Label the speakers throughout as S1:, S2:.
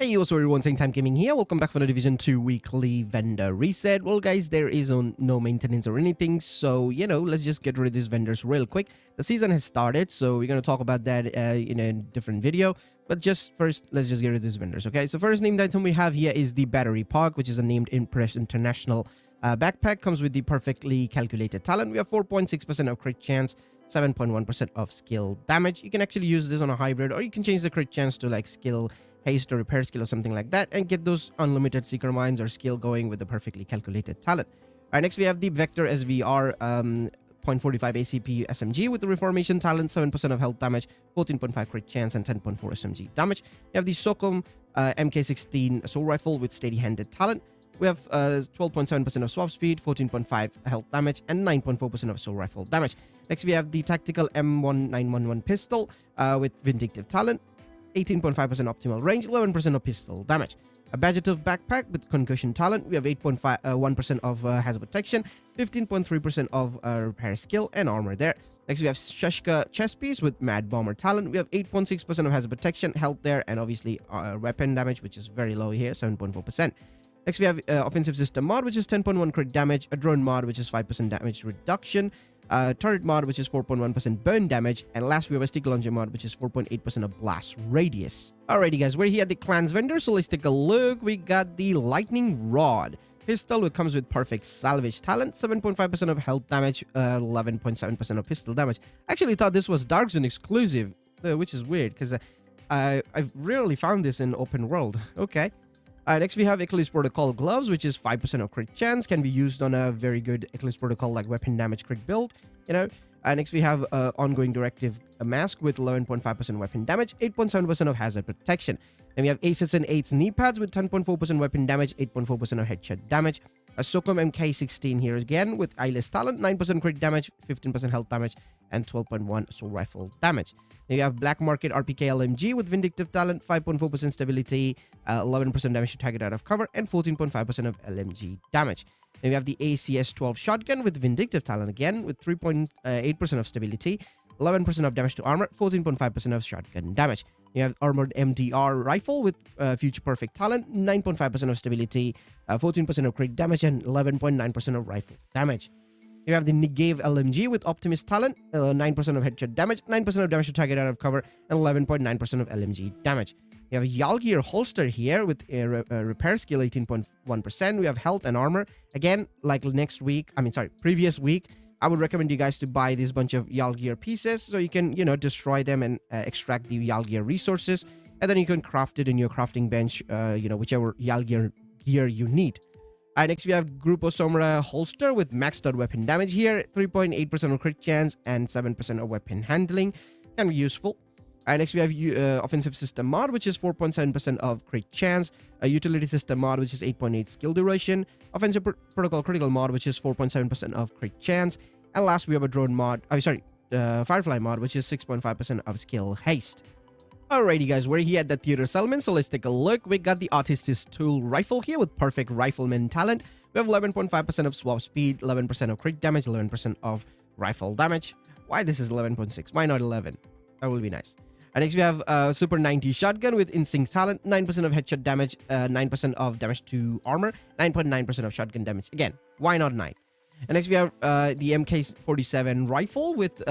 S1: Hey, what's up everyone, Saying Time Gaming here. Welcome back for the Division 2 weekly vendor reset. Well guys, there is no maintenance or anything, so let's just get rid of these vendors real quick. The season has started, so we're going to talk about that in a different video. But just first, let's just get rid of these vendors, okay? So first named item we have here is the Battery Pog, which is a named Impress International backpack. Comes with the perfectly calculated talent. We have 4.6% of crit chance, 7.1% of skill damage. You can actually use this on a hybrid, or you can change the crit chance to like skill haste or repair skill or something like that, and get those unlimited seeker mines or skill going with the perfectly calculated talent. All right, next we have the Vector SVR 0.45 ACP SMG with the Reformation talent, 7% of health damage, 14.5 crit chance, and 10.4 SMG damage. You have the Socom MK16 assault rifle with steady-handed talent. We have 12.7% of swap speed, 14.5 health damage, and 9.4% of assault rifle damage. Next we have the tactical M1911 pistol with vindictive talent, 18.5% optimal range, 11% of pistol damage. A Badgetive backpack with concussion talent. We have 8.1% of hazard protection, 15.3% of repair skill and armor there. Next, we have Sheshka chest piece with Mad Bomber talent. We have 8.6% of hazard protection, health there, and obviously weapon damage, which is very low here, 7.4%. Next, we have Offensive System mod, which is 10.1 crit damage, a Drone mod, which is 5% damage reduction, Turret mod, which is 4.1% burn damage, and last we have a Stick Launcher mod, which is 4.8% of blast radius. Alrighty guys, we're here at the clans vendor, so let's take a look. We got the Lightning Rod pistol, which comes with perfect salvage talent, 7.5% of health damage, 11.7% of pistol damage. I actually thought this was Dark Zone exclusive, which is weird because I've rarely found this in open world. Okay. Next, we have Eclipse Protocol gloves, which is 5% of crit chance, can be used on a very good Eclipse Protocol like weapon damage crit build, Next, we have Ongoing Directive mask with 11.5% weapon damage, 8.7% of hazard protection. Then we have Aces and 8s knee pads with 10.4% weapon damage, 8.4% of headshot damage. A Socom MK16 here again with Eyeless talent, 9% crit damage, 15% health damage, and 12.1 assault rifle damage. Then you have Black Market RPK LMG with Vindictive talent, 5.4% stability, 11% damage to target out of cover, and 14.5% of LMG damage. Then we have the ACS-12 shotgun with Vindictive talent again with 3.8% of stability, 11% of damage to armor, 14.5% of shotgun damage. You have Armored MDR rifle with Future Perfect talent, 9.5% of stability, 14% of crit damage, and 11.9% of rifle damage. You have the Negave LMG with Optimist talent, 9% of headshot damage, 9% of damage to target out of cover, and 11.9% of LMG damage. You have a Yalgir holster here with repair skill 18.1%. We have health and armor. Again, like previous week, I would recommend you guys to buy this bunch of Yalgir pieces so you can, destroy them and extract the Yalgir resources. And then you can craft it in your crafting bench, whichever Yalgir gear you need. Next, we have Grupo Sombra holster with maxed out weapon damage here, 3.8% of crit chance, and 7% of weapon handling. Can be useful. Next, we have Offensive System mod, which is 4.7% of crit chance. A Utility System mod, which is 8.8 skill duration. Offensive Protocol Critical mod, which is 4.7% of crit chance. And last, we have a Drone mod, Firefly mod, which is 6.5% of skill haste. Alrighty guys, we're here at the Theater Settlement, so let's take a look. We got the Autistic Tool rifle here with perfect rifleman talent. We have 11.5% of swap speed, 11% of crit damage, 11% of rifle damage. Why this is 11.6? Why not 11? That will be nice. And next we have Super 90 shotgun with Instinct talent, 9% of headshot damage, 9% of damage to armor, 9.9% of shotgun damage. Again, why not 9? And next we have the MK47 rifle with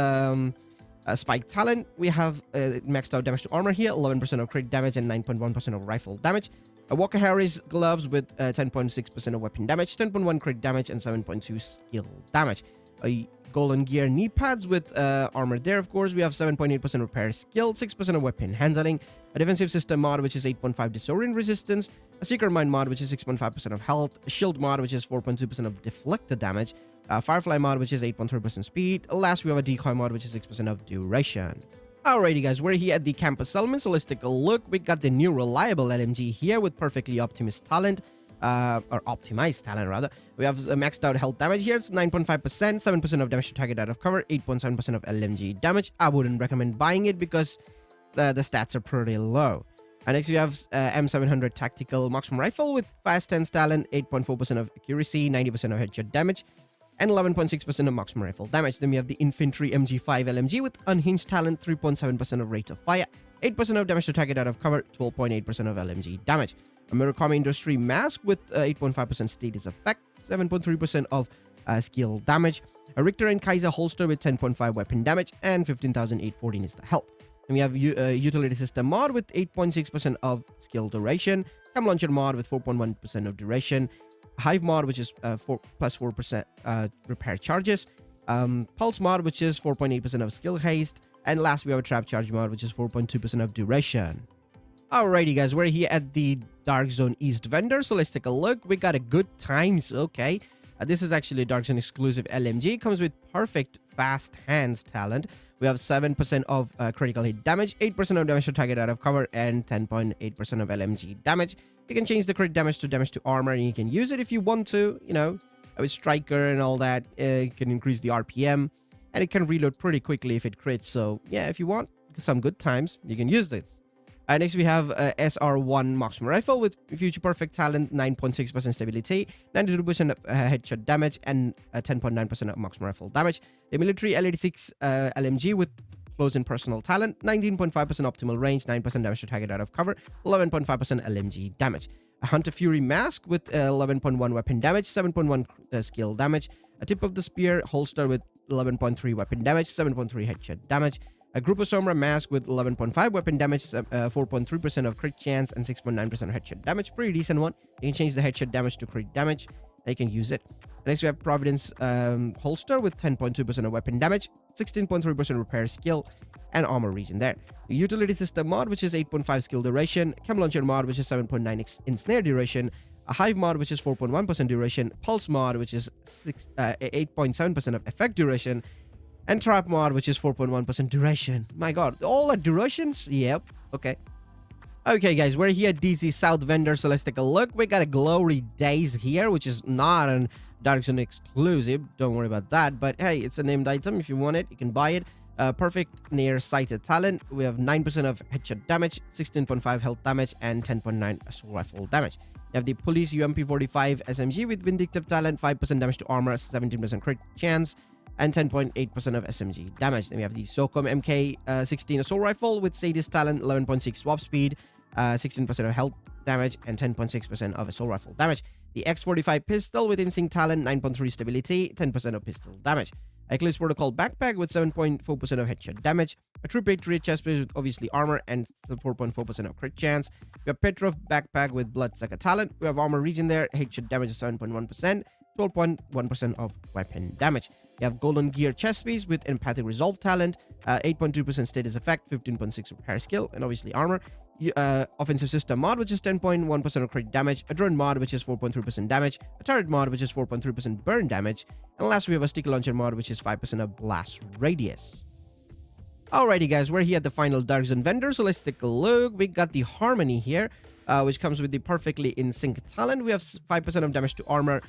S1: Spike talent. We have maxed out damage to armor here, 11% of crit damage and 9.1% of rifle damage. Walker Harris gloves with 10.6% of weapon damage, 10.1 crit damage, and 7.2 skill damage. Golden Gear knee pads with armor there, of course. We have 7.8% repair skill, 6% of weapon handling, a Defensive System mod, which is 8.5 disorient resistance, a Seeker Mine mod, which is 6.5% of health, a Shield mod, which is 4.2% of deflected damage, a Firefly mod, which is 8.3% speed. Last, we have a Decoy mod, which is 6% of duration. Alrighty guys, we're here at the campus settlement, so let's take a look. We got the new reliable LMG here with perfectly optimist talent. Or optimized talent rather. We have maxed out health damage here. It's 9.5%, 7% of damage to target out of cover, 8.7% of LMG damage. I wouldn't recommend buying it because the stats are pretty low. And next we have M700 tactical marksman rifle with fast 10 talent, 8.4% of accuracy, 90% of headshot damage. and 11.6% of maximum rifle damage. Then we have the Infantry MG5 LMG with unhinged talent, 3.7% of rate of fire, 8% of damage to target out of cover, 12.8% of LMG damage. A Murakami Industry Mask with 8.5% status effect, 7.3% of skill damage. A Richter and Kaiser holster with 10.5 weapon damage, and 15,814 is the health. Then we have Utility System mod with 8.6% of skill duration, Cam Launcher mod with 4.1% of duration, Hive mod, which is 4% repair charges, Pulse mod, which is 4.8% of skill haste, and last we have a Trap Charge mod, which is 4.2% of duration. Alrighty, guys, we're here at the Dark Zone East vendor, so let's take a look. We got a good times. Okay, this is actually a Dark Zone exclusive LMG. Comes with perfect fast hands talent. We have 7% of critical hit damage, 8% of damage to target out of cover, and 10.8% of LMG damage. You can change the crit damage to armor, and you can use it if you want to, you know, with Striker and all that. It can increase the RPM, and it can reload pretty quickly if it crits. So yeah, if you want some good times, you can use this. Next, we have SR1 Marksman Rifle with Future Perfect Talent, 9.6% stability, 92% of headshot damage, and 10.9% of Marksman Rifle damage. The Military L86 LMG with Close-in Personal Talent, 19.5% optimal range, 9% damage to target out of cover, 11.5% LMG damage. A Hunter Fury Mask with 11.1 weapon damage, 7.1 skill damage. A Tip of the Spear holster with 11.3 weapon damage, 7.3 headshot damage. A Group of Sombra Mask with 11.5 weapon damage, 4.3% of crit chance, and 6.9% headshot damage. Pretty decent one. You can change the headshot damage to crit damage, and you can use it. Next, we have Providence holster with 10.2% of weapon damage, 16.3% repair skill, and armor regen there. The Utility System mod, which is 8.5 skill duration. Cam Launcher mod, which is 7.9 ensnare duration. A Hive mod, which is 4.1% duration. Pulse mod, which is 8.7% of effect duration. And Trap mod, which is 4.1% duration. My god, all the durations? Yep. Okay. Okay, guys, we're here at DC South vendor, so let's take a look. We got a Glory Days here, which is not a Dark Zone exclusive. Don't worry about that. But hey, it's a named item. If you want it, you can buy it. Perfect near sighted talent. We have 9% of headshot damage, 16.5 health damage, and 10.9 assault rifle damage. You have the Police UMP45 SMG with vindictive talent, 5% damage to armor, 17% crit chance, and 10.8% of SMG damage. Then we have the SOCOM MK16 assault rifle with sadist talent, 11.6 swap speed, 16% of health damage, and 10.6% of assault rifle damage. The X45 pistol with insync talent, 9.3 stability, 10% of pistol damage. Eclipse Protocol backpack with 7.4% of headshot damage. A True Patriot chest piece with obviously armor and 4.4% of crit chance. We have Petrov backpack with Bloodsucker talent. We have armor regen there, headshot damage of 7.1%. 12.1% of weapon damage. You have Golden Gear chest piece with Empathic Resolve talent, 8.2% status effect, 15.6 repair skill, and obviously armor. Offensive System mod, which is 10.1% of crit damage. A Drone mod, which is 4.3% damage. A Turret mod, which is 4.3% burn damage. And last, we have a Sticky Launcher mod, which is 5% of blast radius. Alrighty, guys, we're here at the final Dark Zone vendor, so let's take a look. We got the Harmony here, which comes with the Perfectly in Sync talent. We have 5% of damage to armor,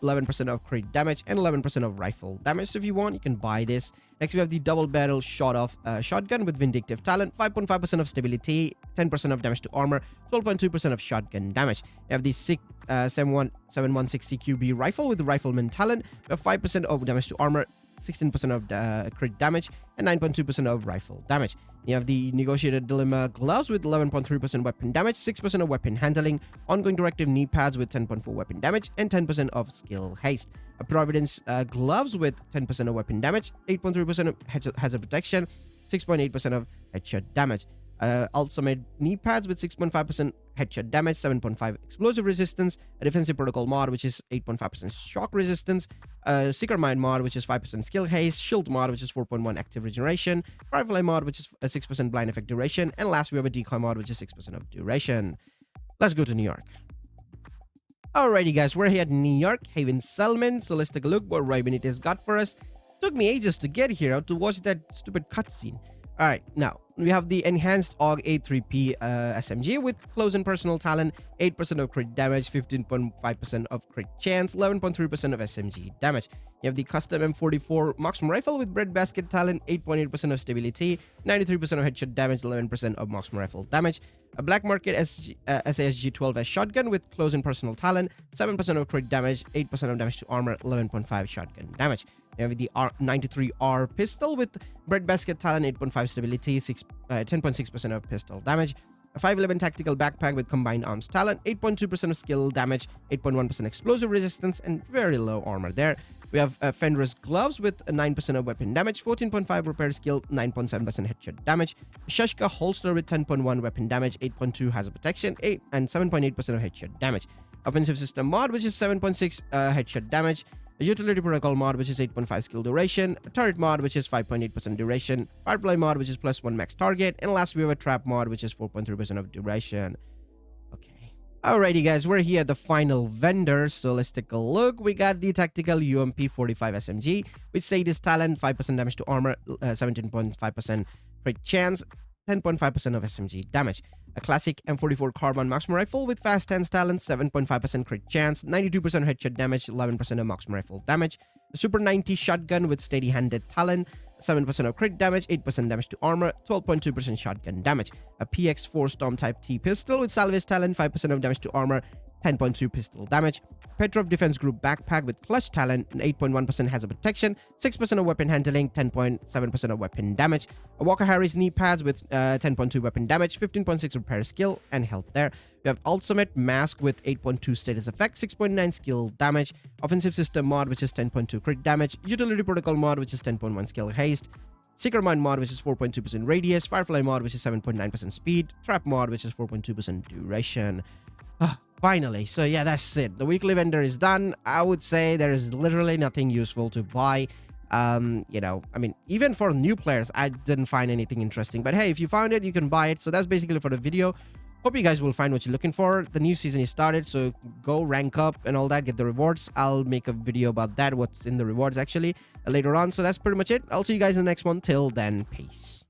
S1: 11% of crit damage, and 11% of rifle damage. So if you want, you can buy this. Next, we have the Double Barrel Shot-Off shotgun with Vindictive talent, 5.5% of stability, 10% of damage to armor, 12.2% of shotgun damage. You have the 716 CQB rifle with the Rifleman talent. We have 5% of damage to armor, 16% of crit damage, and 9.2% of rifle damage. You have the Negotiated Dilemma gloves with 11.3% weapon damage, 6% of weapon handling, Ongoing Directive knee pads with 10.4 weapon damage, and 10% of skill haste. A Providence gloves with 10% of weapon damage, 8.3% of hazard protection, 6.8% of headshot damage. Ultimate knee pads with 6.5% headshot damage, 7.5 explosive resistance, a defensive protocol mod which is 8.5% shock resistance, Seeker Mind mod which is 5% skill haste, shield mod which is 4.1 active regeneration, Firefly mod which is a 6% blind effect duration, and last we have a decoy mod which is 6% of duration. Let's go to New York. Alrighty, guys, we're here at New York, Haven Settlement, so let's take a look what Benitez got for us. Took me ages to get here to watch that stupid cutscene. All right, now we have the enhanced AUG A3P SMG with close and personal talent, 8% of crit damage, 15.5% of crit chance, 11.3% of SMG damage. You have the custom M44 marksman rifle with breadbasket talent, 8.8% of stability, 93% of headshot damage, 11% of marksman rifle damage. A black market SASG 12S shotgun with close and personal talent, 7% of crit damage, 8% of damage to armor, 11.5 shotgun damage. You have the R93R pistol with breadbasket talent, 8.5 stability, 10.6% of pistol damage. A 511 tactical backpack with combined arms talent, 8.2% of skill damage, 8.1% explosive resistance, and very low armor there. We have Fenris gloves with a 9% of weapon damage, 14.5 repair skill, 9.7% headshot damage. Shashka holster with 10.1 weapon damage, 8.2 hazard protection, 8 and 7.8% of headshot damage. Offensive system mod, which is 7.6 headshot damage. A utility protocol mod, which is 8.5 skill duration, a turret mod, which is 5.8% duration, firefly mod, which is +1 max target, and last we have a trap mod, which is 4.3% of duration. Okay. Alrighty, guys, we're here at the final vendor, so let's take a look. We got the tactical UMP 45 SMG, with Sadist talent, 5% damage to armor, 17.5% crit chance, 10.5% of SMG damage. A classic M44 carbon marksman rifle with fast stance talent, 7.5% crit chance, 92% headshot damage, 11% of marksman rifle damage. A Super 90 shotgun with steady-handed talent, 7% of crit damage, 8% damage to armor, 12.2% shotgun damage. A PX4 Storm Type T pistol with salvage talent, 5% of damage to armor, 10.2 pistol damage. Petrov Defense Group backpack with clutch talent, 8.1% hazard protection, 6% of weapon handling, 10.7% of weapon damage. A Walker Harris knee pads with 10.2 weapon damage, 15.6 repair skill, and health there. We have Ultimate Mask with 8.2 status effect, 6.9 skill damage. Offensive System mod, which is 10.2 crit damage. Utility Protocol mod, which is 10.1 skill haste. Seeker Mind mod, which is 4.2% radius. Firefly mod, which is 7.9% speed. Trap mod, which is 4.2% duration. Finally, so yeah, that's it. The weekly vendor is done. I would say there is literally nothing useful to buy. You know, I mean, even for new players, I didn't find anything interesting. But hey, if you found it, you can buy it. So that's basically for the video. Hope you guys will find what you're looking for. The new season is started, so go rank up and all that, get the rewards. I'll make a video about that, what's in the rewards actually, later on. So that's pretty much it. I'll see you guys in the next one. Till then, peace.